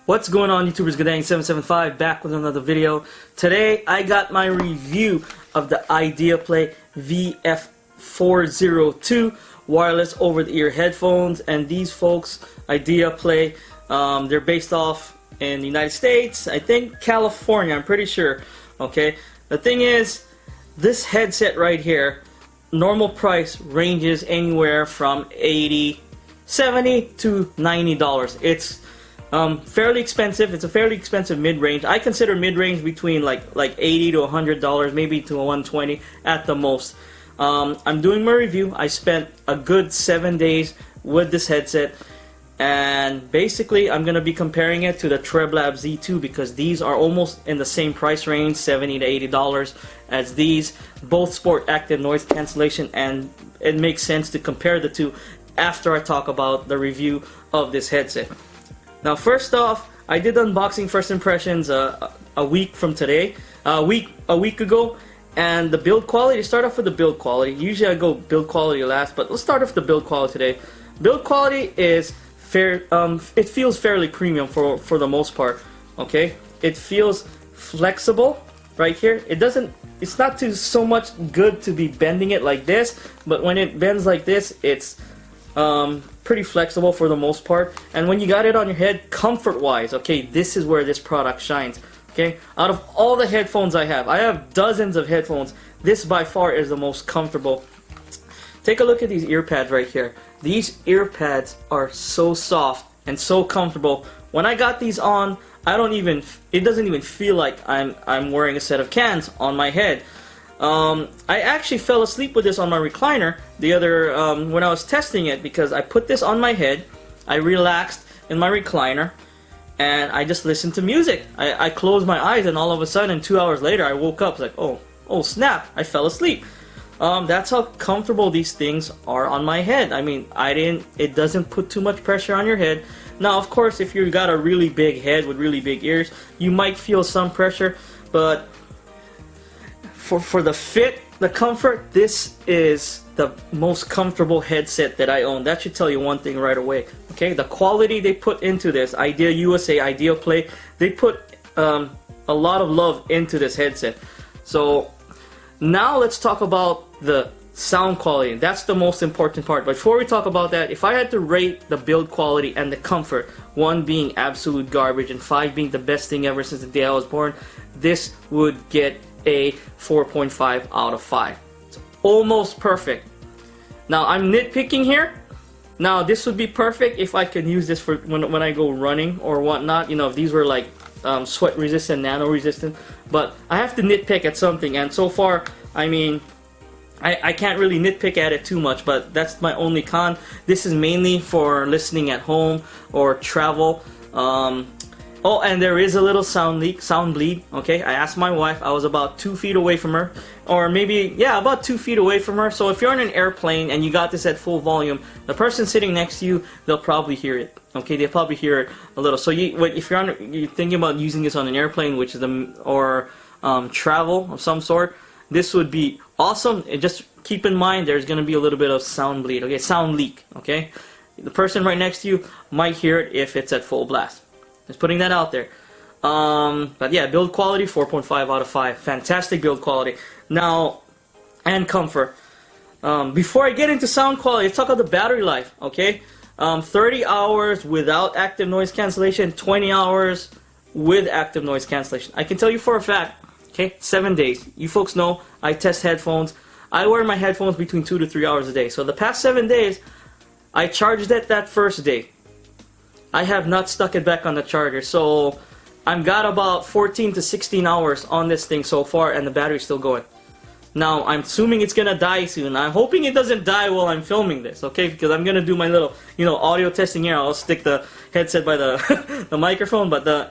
What's going on, YouTubers? Guddang775 back with another video. Today I got my review of the iDeaPlay V402 wireless over-the-ear headphones, and these folks, iDeaPlay, they're based off in the United States, I think California, I'm pretty sure. Okay, the thing is, this headset right here, normal price ranges anywhere from $70 to $90. It's fairly expensive. It's a fairly expensive mid-range. I consider mid-range between like $80 to $100, maybe to $120 at the most. I'm doing my review. I spent a good 7 days with this headset, and basically I'm gonna be comparing it to the Treblab Z2 because these are almost in the same price range, $70 to $80 as these. Both sport active noise cancellation, and it makes sense to compare the two after I talk about the review of this headset. Now, first off, I did unboxing first impressions a week from today, a week ago, and the build quality. Start off with the build quality. Usually I go build quality last, but let's start off with the build quality today. Build quality is fair. It feels fairly premium for the most part. Okay, it feels flexible right here. It doesn't. It's not too so much good to be bending it like this, but when it bends like this, it's pretty flexible for the most part. And when you got it on your head, comfort wise, okay, this is where this product shines. Okay, out of all the headphones I have dozens of headphones, this by far is the most comfortable. Take a look at these ear pads right here. These ear pads are so soft and so comfortable. When I got these on, it doesn't even feel like I'm wearing a set of cans on my head. I actually fell asleep with this on my recliner the other when I was testing it, because I put this on my head, I relaxed in my recliner, and I just listened to music. I closed my eyes, and all of a sudden 2 hours later I woke up like, oh snap, I fell asleep. That's how comfortable these things are on my head. I mean, it doesn't put too much pressure on your head. Now, of course, if you've got a really big head with really big ears, you might feel some pressure, but for the fit, the comfort, this is the most comfortable headset that I own. That should tell you one thing right away. Okay, the quality they put into this, Idea USA, iDeaPlay, they put a lot of love into this headset. So now let's talk about the sound quality. That's the most important part. But before we talk about that, if I had to rate the build quality and the comfort, 1 being absolute garbage and 5 being the best thing ever since the day I was born, this would get a 4.5 out of 5. It's almost perfect. Now, I'm nitpicking here. Now, this would be perfect if I could use this for when I go running or whatnot. You know, if these were like sweat resistant, nano resistant. But I have to nitpick at something, and so far, I mean, I can't really nitpick at it too much, but that's my only con. This is mainly for listening at home or travel. Oh, and there is a little sound bleed. Okay, I asked my wife. I was about 2 feet away from her, or maybe, yeah, about 2 feet away from her. So if you're on an airplane and you got this at full volume, the person sitting next to you, they'll probably hear it. Okay, they'll probably hear it a little. So if you're thinking about using this on an airplane, which is travel of some sort, this would be awesome. And just keep in mind, there's going to be a little bit of sound bleed. Okay, sound leak. Okay, the person right next to you might hear it if it's at full blast. Just putting that out there. But yeah, build quality, 4.5 out of 5. Fantastic build quality. Now, and comfort. Before I get into sound quality, let's talk about the battery life. Okay, 30 hours without active noise cancellation, 20 hours with active noise cancellation. I can tell you for a fact. Okay, 7 days. You folks know I test headphones. I wear my headphones between 2 to 3 hours a day. So the past 7 days, I charged it that first day. I have not stuck it back on the charger, so I've got about 14 to 16 hours on this thing so far, and the battery's still going. Now, I'm assuming it's gonna die soon. I'm hoping it doesn't die while I'm filming this, okay? Because I'm gonna do my little, audio testing here. I'll stick the headset by the the microphone, but the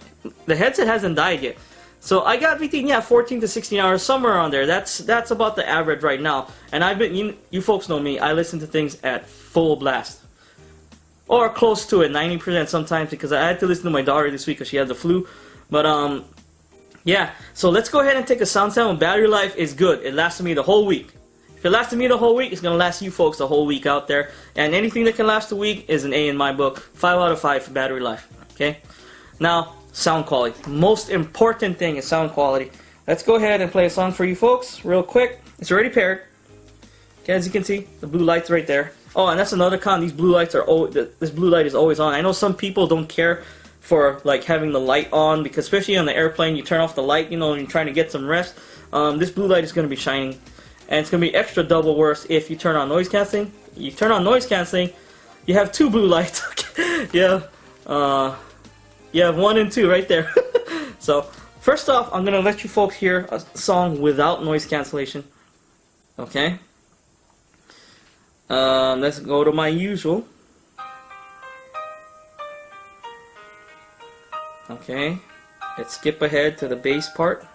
headset hasn't died yet. So I got between 14 to 16 hours, somewhere around there. That's about the average right now. And I've been, you folks know me. I listen to things at full blast. Or close to it, 90% sometimes, because I had to listen to my daughter this week because she had the flu. But yeah, so let's go ahead and take a sound sample. Battery life is good. It lasted me the whole week. If it lasted me the whole week, it's going to last you folks the whole week out there. And anything that can last a week is an A in my book. 5 out of 5 for battery life. Okay? Now, sound quality. Most important thing is sound quality. Let's go ahead and play a song for you folks real quick. It's already paired. Okay, as you can see, the blue light's right there. Oh, and that's another con. These blue lights are this blue light is always on. I know some people don't care for like having the light on, because especially on the airplane, you turn off the light, you know, when you're trying to get some rest. This blue light is going to be shining, and it's going to be extra double worse if you turn on noise canceling. You turn on noise canceling, you have two blue lights. Yeah, you have 1 and 2 right there. So first off, I'm gonna let you folks hear a song without noise cancellation. Okay. Let's go to my usual. Okay. Let's skip ahead to the bass part.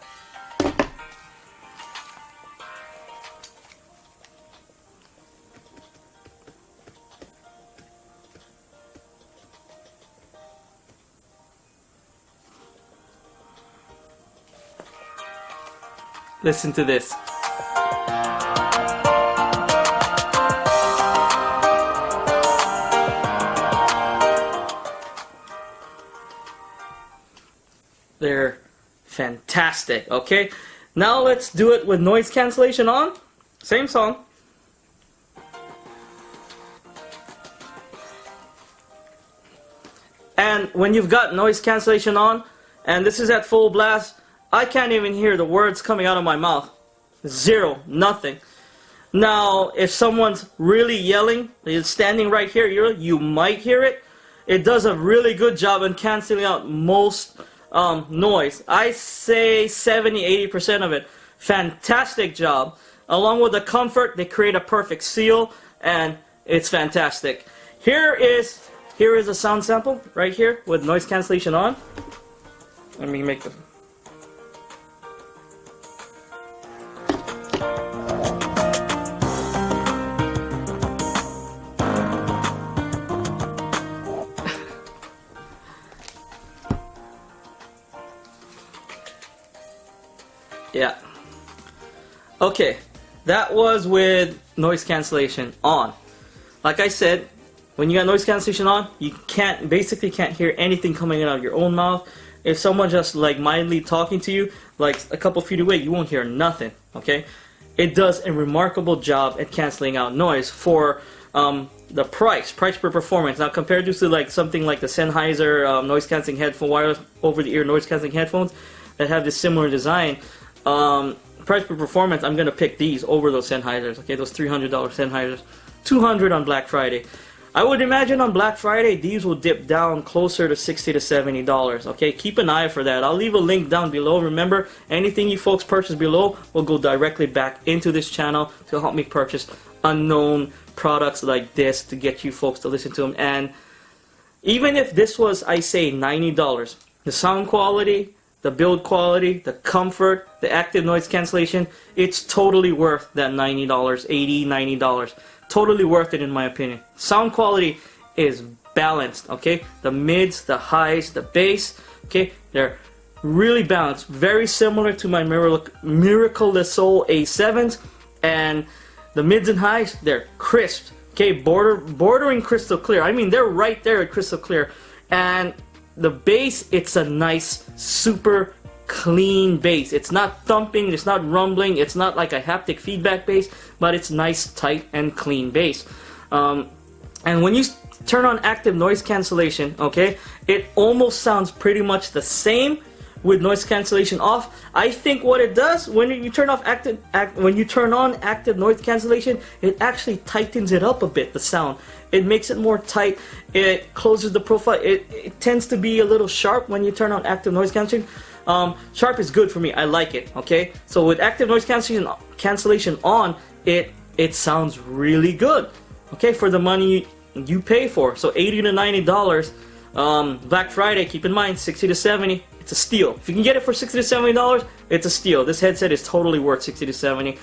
Listen to this. They're fantastic. Okay, now let's do it with noise cancellation on. Same song. And when you've got noise cancellation on, and this is at full blast, I can't even hear the words coming out of my mouth. Zero, nothing. Now, if someone's really yelling, they're standing right here, you might hear it. It does a really good job in canceling out most noise. I say 70–80% of it. Fantastic job. Along with the comfort, they create a perfect seal, and it's fantastic. Here is a sound sample right here with noise cancellation on. Let me make the... Yeah. Okay, that was with noise cancellation on. Like I said, when you got noise cancellation on, you basically can't hear anything coming out of your own mouth. If someone just like mildly talking to you, like a couple feet away, you won't hear nothing. Okay, it does a remarkable job at canceling out noise for the price per performance. Now compared to like something like the Sennheiser noise cancelling headphone, wireless over-the-ear noise cancelling headphones that have this similar design. Price per performance, I'm gonna pick these over those Sennheisers. Okay, those $300 Sennheisers, $200 on Black Friday. I would imagine on Black Friday these will dip down closer to $60 to $70. Okay, keep an eye for that. I'll leave a link down below. Remember, anything you folks purchase below will go directly back into this channel to help me purchase unknown products like this to get you folks to listen to them. And even if this was, I say, $90, the sound quality, the build quality, the comfort, the active noise cancellation, it's totally worth that $90, $80, $90. Totally worth it in my opinion. Sound quality is balanced, okay? The mids, the highs, the bass, okay? They're really balanced. Very similar to my Miracle Le Soul A7s. And the mids and highs, they're crisp, okay? Bordering crystal clear. I mean, they're right there at crystal clear. And the bass, it's a nice, super clean bass. It's not thumping, it's not rumbling, it's not like a haptic feedback bass, but it's nice, tight, and clean bass. And when you turn on active noise cancellation, okay, it almost sounds pretty much the same with noise cancellation off. I think what it does when you turn on active noise cancellation, it actually tightens it up a bit, the sound. It makes it more tight. It closes the profile. It tends to be a little sharp when you turn on active noise cancellation. Sharp is good for me. I like it. Okay, so with active noise cancellation on, it sounds really good. Okay, for the money you pay for. So $80 to $90. Black Friday, keep in mind, $60 to $70. It's a steal. If you can get it for $60 to $70, it's a steal. This headset is totally worth $60 to $70.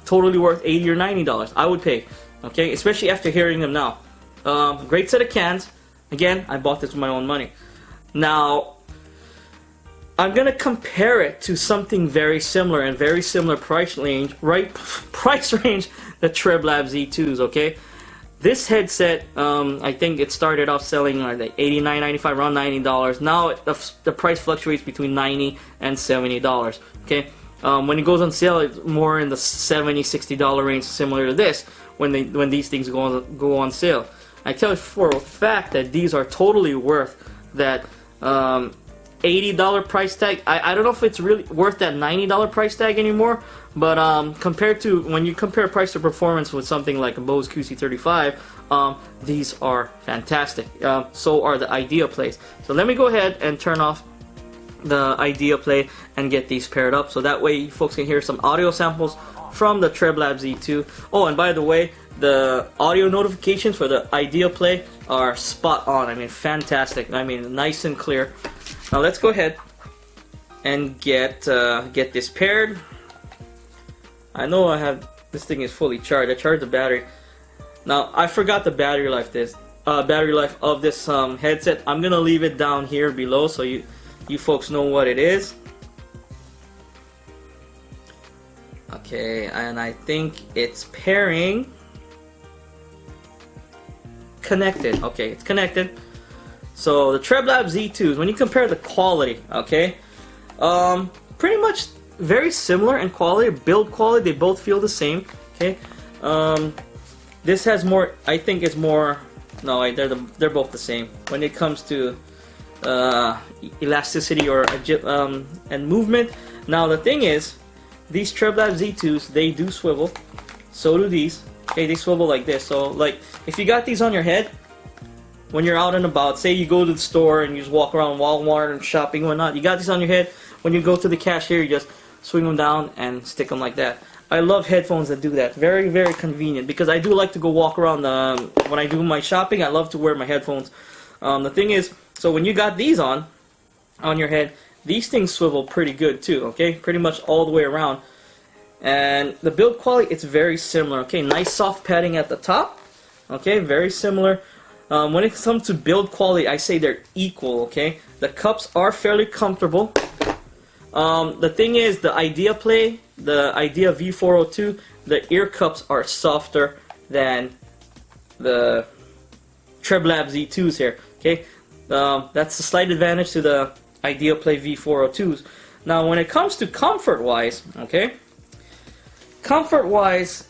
Totally worth $80 or $90. I would pay. Okay, especially after hearing them now. Great set of cans. Again, I bought this with my own money. Now, I'm gonna compare it to something very similar and very similar price range. The Treblab Z2s. Okay, This headset, I think it started off selling like $89, $95, around $90. Now the price fluctuates between $90 and $70. Okay, when it goes on sale, it's more in the $70, $60 range, similar to this. When these things go on sale, I tell you for a fact that these are totally worth that $80 price tag. I don't know if it's really worth that $90 price tag anymore, but compared to when you compare price to performance with something like a Bose QC35, these are fantastic. So are the iDeaPlays. So let me go ahead and turn off the iDeaPlay and get these paired up, so that way you folks can hear some audio samples from the Treblab Z2. Oh, and by the way, the audio notifications for the iDeaPlay are spot on. I mean, fantastic. I mean, nice and clear. Now let's go ahead and get this paired. I know this thing is fully charged. I charged the battery. Now I forgot the battery life of this headset. I'm gonna leave it down here below so you folks know what it is. Okay, and I think it's pairing connected. Okay, it's connected. So the Treblab Z2s, when you compare the quality, okay, pretty much very similar in quality, build quality. They both feel the same. Okay, this has more. I think it's more. No, they're both the same when it comes to elasticity or and movement. Now the thing is, these Treblab Z2s, they do swivel. So do these. Okay, they swivel like this. So like if you got these on your head, when you're out and about, say you go to the store and you just walk around Walmart and shopping and whatnot, you got these on your head. When you go to the cashier, you just swing them down and stick them like that. I love headphones that do that. Very, very convenient, because I do like to go walk around. When I do my shopping, I love to wear my headphones. The thing is, so when you got these on your head, these things swivel pretty good too. Okay, pretty much all the way around. And the build quality, it's very similar. Okay, nice soft padding at the top. Okay, very similar. When it comes to build quality, I say they're equal. Okay, the cups are fairly comfortable. The thing is, the iDeaPlay, the iDea V402, the ear cups are softer than the Treblab Z2s here. Okay, that's a slight advantage to the iDeaPlay V402s. Now, when it comes to comfort-wise, okay, comfort-wise,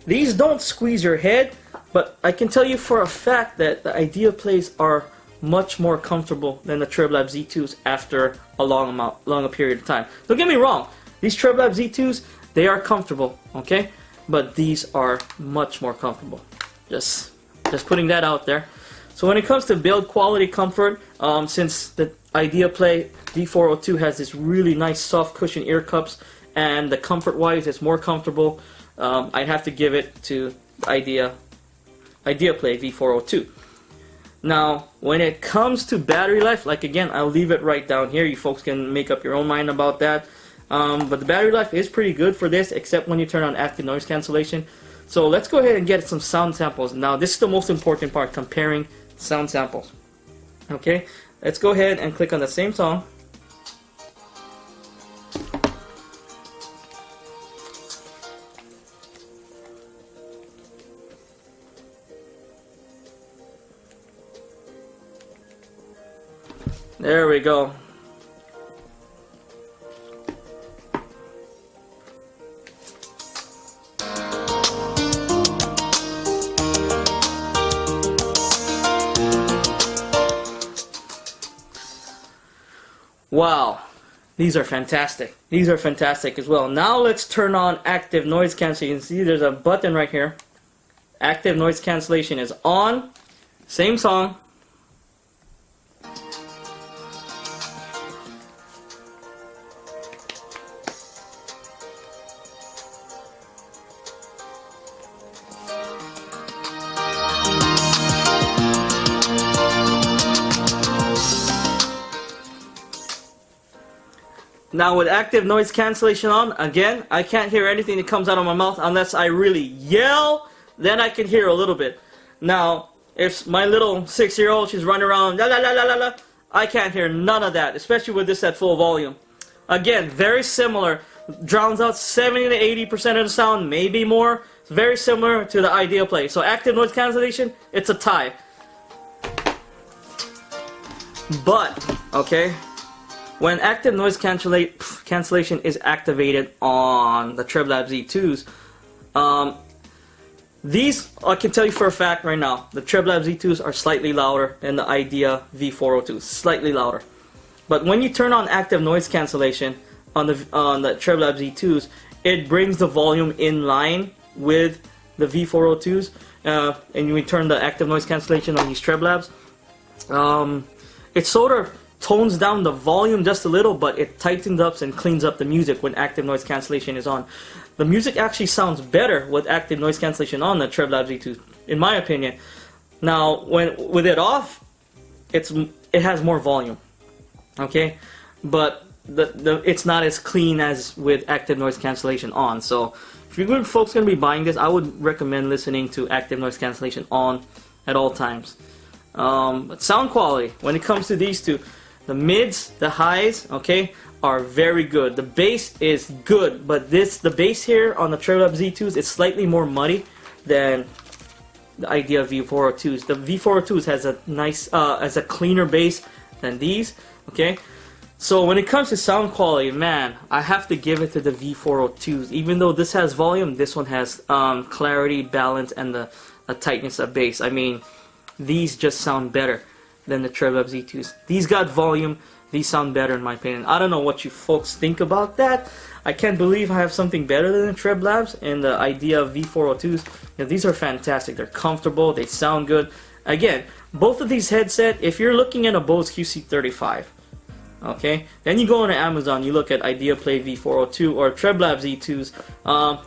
these don't squeeze your head. But I can tell you for a fact that the iDeaPlays are much more comfortable than the Treblab Z2s after a long period of time. Don't get me wrong, these Treblab Z2s, they are comfortable, okay? But these are much more comfortable. Just putting that out there. So when it comes to build quality comfort, since the iDeaPlay V402 has this really nice soft cushion ear cups, and the comfort-wise it's more comfortable, I'd have to give it to iDeaPlay V402. Now, when it comes to battery life, like again, I'll leave it right down here. You folks can make up your own mind about that. But the battery life is pretty good for this, except when you turn on active noise cancellation. So let's go ahead and get some sound samples. Now, this is the most important part, comparing sound samples. Okay, let's go ahead and click on the same song. There we go. Wow, these are fantastic. These are fantastic as well. Now let's turn on active noise cancellation. You can see there's a button right here. Active noise cancellation is on. Same song. Now with active noise cancellation on, again, I can't hear anything that comes out of my mouth unless I really yell, then I can hear a little bit. Now, if my little 6-year-old, she's running around, la la la la la la, I can't hear none of that, especially with this at full volume. Again, very similar drowns out 70 to 80% of the sound, maybe more. It's very similar to the iDeaPlay. So active noise cancellation, it's a tie. But, okay, when active noise cancellation is activated on the Treblab Z2s, these, I can tell you for a fact right now, the Treblab Z2s are slightly louder than the iDea V402, slightly louder. But when you turn on active noise cancellation on the Treblab Z2s, it brings the volume in line with the V402s, and we turn the active noise cancellation on these Treblabs. It sort of tones down the volume just a little, but it tightens up and cleans up the music when active noise cancellation is on. The music actually sounds better with active noise cancellation on the Treblab Z2, in my opinion. Now, with it off, it has more volume, okay, but it's not as clean as with active noise cancellation on. So, if you're folks going to be buying this, I would recommend listening to active noise cancellation on at all times. But sound quality, when it comes to these two, the mids, the highs, okay, are very good. The bass is good, but the bass here on the Treblab Z2s is slightly more muddy than the iDea V402s. The V402s has a nice, has a cleaner bass than these, okay. So when it comes to sound quality, man, I have to give it to the V402s. Even though this has volume, this one has clarity, balance, and the tightness of bass. I mean, these just sound better than the Treblab Z2s. These got volume, these sound better in my opinion. I don't know what you folks think about that. I can't believe I have something better than the Treblabs and the iDea V402s. You know, these are fantastic. They're comfortable, they sound good. Again, both of these headsets, if you're looking at a Bose QC35, okay, then you go on Amazon, you look at iDeaPlay V402 or Treblab Z2s,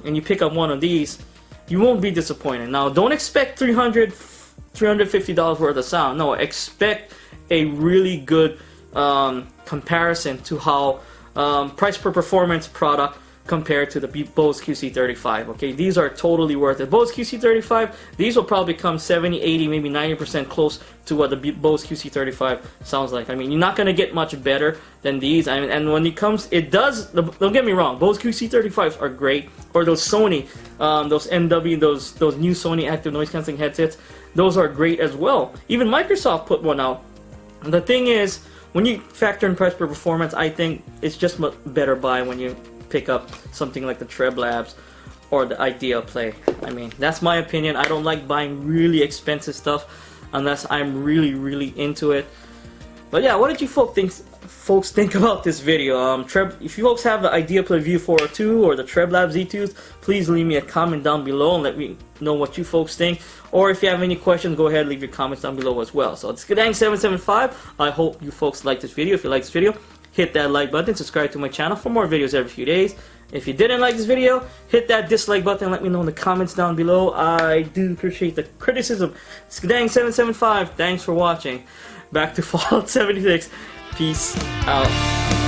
and you pick up one of these, you won't be disappointed. Now, don't expect $350 worth of sound. No, expect a really good comparison to how price per performance product compared to the Bose QC35. Okay, these are totally worth it. Bose QC35, these will probably come 70, 80, maybe 90% close to what the Bose QC35 sounds like. I mean, you're not going to get much better than these. I mean, and when it comes, it does, don't get me wrong, Bose QC35s are great, or those Sony, those MW, those new Sony active noise cancelling headsets, those are great as well. Even Microsoft put one out. The thing is, when you factor in price per performance, I think it's just a better buy when you pick up something like the Treblabs or the iDeaPlay. I mean, that's my opinion. I don't like buying really expensive stuff unless I'm really into it. But yeah, what did you folks think about this video? If you folks have the iDeaPlay V402 or the Treblab Z2s, please leave me a comment down below and let me know what you folks think. Or if you have any questions, go ahead and leave your comments down below as well. So it's Guddang775. I hope you folks like this video. If you like this video, hit that like button, subscribe to my channel for more videos every few days. If you didn't like this video, hit that dislike button, let me know in the comments down below. I do appreciate the criticism. It's Guddang775. Thanks for watching. Back to Fallout 76. Peace out.